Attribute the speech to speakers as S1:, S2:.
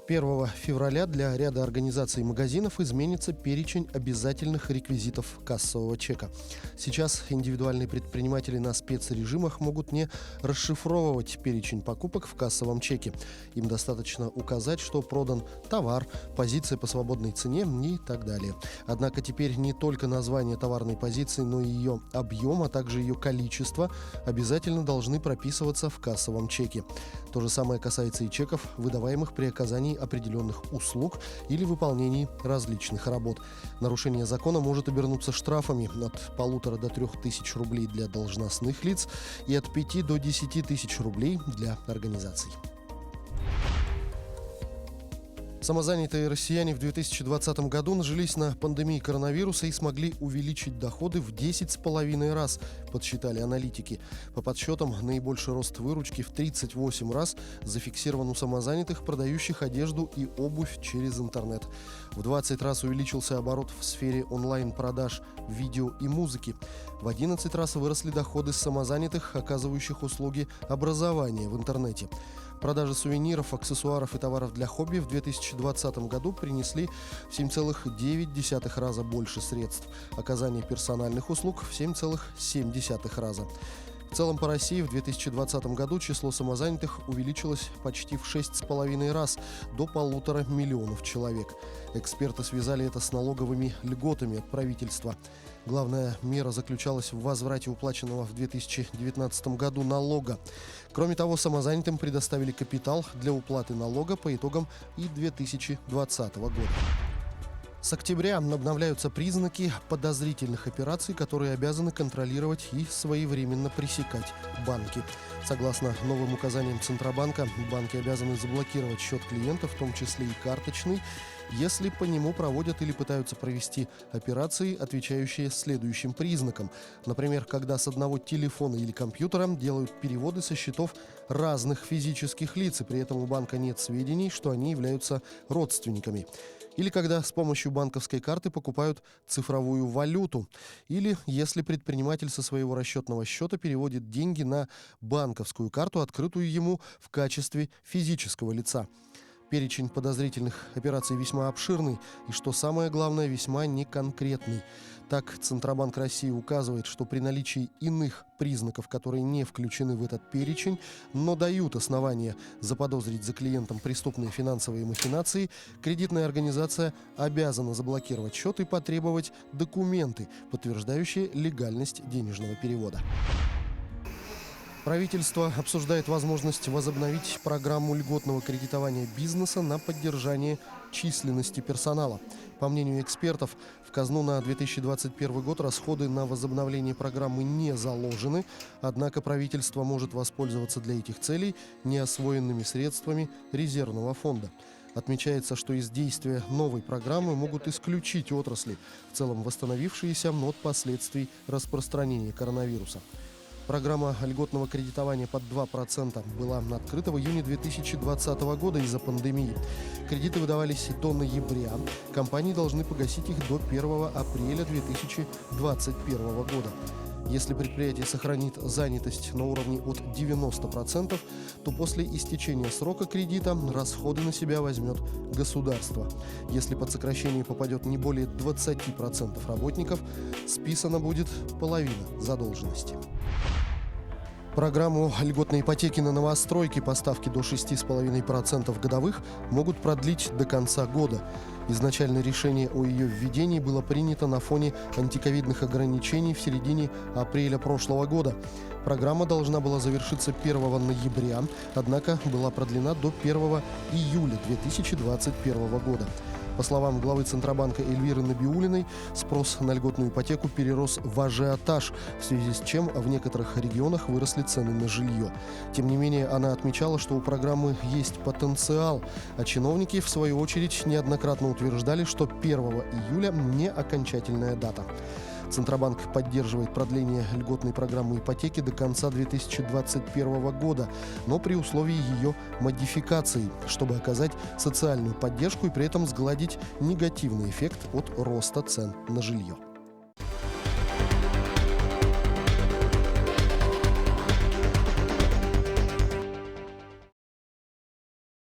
S1: 1 февраля для ряда организаций и магазинов изменится перечень обязательных реквизитов кассового чека. Сейчас индивидуальные предприниматели на спецрежимах могут не расшифровывать перечень покупок в кассовом чеке. Им достаточно указать, что продан товар, позиция по свободной цене и так далее. Однако теперь не только название товарной позиции, но и ее объем, а также ее количество обязательно должны прописываться в кассовом чеке. То же самое касается и чеков, выдаваемых при оказании определенных услуг или выполнении различных работ. Нарушение закона может обернуться штрафами от 1,5 до 3 тысяч рублей для должностных лиц и от 5 до 10 тысяч рублей для организаций. Самозанятые россияне в 2020 году нажились на пандемии коронавируса и смогли увеличить доходы в 10,5 раз, подсчитали аналитики. По подсчетам, наибольший рост выручки в 38 раз зафиксирован у самозанятых, продающих одежду и обувь через интернет. В 20 раз увеличился оборот в сфере онлайн-продаж видео и музыки. В 11 раз выросли доходы самозанятых, оказывающих услуги образования в интернете. Продажи сувениров, аксессуаров и товаров для хобби в 2020 году принесли в 7,9 раза больше средств. Оказание персональных услуг в 7,7 раза. В целом по России в 2020 году число самозанятых увеличилось почти в 6,5 раз, до 1,5 миллиона человек. Эксперты связали это с налоговыми льготами от правительства. Главная мера заключалась в возврате уплаченного в 2019 году налога. Кроме того, самозанятым предоставили капитал для уплаты налога по итогам и 2020 года. С октября обновляются признаки подозрительных операций, которые обязаны контролировать и своевременно пресекать банки. Согласно новым указаниям Центробанка, банки обязаны заблокировать счет клиента, в том числе и карточный, если по нему проводят или пытаются провести операции, отвечающие следующим признакам. Например, когда с одного телефона или компьютера делают переводы со счетов разных физических лиц, и при этом у банка нет сведений, что они являются родственниками. Или когда с помощью банковской карты покупают цифровую валюту. Или если предприниматель со своего расчетного счета переводит деньги на банковскую карту, открытую ему в качестве физического лица. Перечень подозрительных операций весьма обширный и, что самое главное, весьма неконкретный. Так, Центробанк России указывает, что при наличии иных признаков, которые не включены в этот перечень, но дают основания заподозрить за клиентом преступные финансовые махинации, кредитная организация обязана заблокировать счет и потребовать документы, подтверждающие легальность денежного перевода. Правительство обсуждает возможность возобновить программу льготного кредитования бизнеса на поддержание численности персонала. По мнению экспертов, в казну на 2021 год расходы на возобновление программы не заложены, однако правительство может воспользоваться для этих целей неосвоенными средствами резервного фонда. Отмечается, что из действия новой программы могут исключить отрасли, в целом восстановившиеся от последствий распространения коронавируса. Программа льготного кредитования под 2% была открыта в июне 2020 года из-за пандемии. Кредиты выдавались до ноября. Компании должны погасить их до 1 апреля 2021 года. Если предприятие сохранит занятость на уровне от 90%, то после истечения срока кредита расходы на себя возьмет государство. Если под сокращение попадет не более 20% работников, списана будет половина задолженности. Программу льготной ипотеки на новостройки по ставке до 6,5% годовых могут продлить до конца года. Изначально решение о ее введении было принято на фоне антиковидных ограничений в середине апреля прошлого года. Программа должна была завершиться 1 ноября, однако была продлена до 1 июля 2021 года. По словам главы Центробанка Эльвиры Набиуллиной, спрос на льготную ипотеку перерос в ажиотаж, в связи с чем в некоторых регионах выросли цены на жилье. Тем не менее, она отмечала, что у программы есть потенциал, а чиновники, в свою очередь, неоднократно утверждали, что 1 июля не окончательная дата. Центробанк поддерживает продление льготной программы ипотеки до конца 2021 года, но при условии ее модификации, чтобы оказать социальную поддержку и при этом сгладить негативный эффект от роста цен на жилье.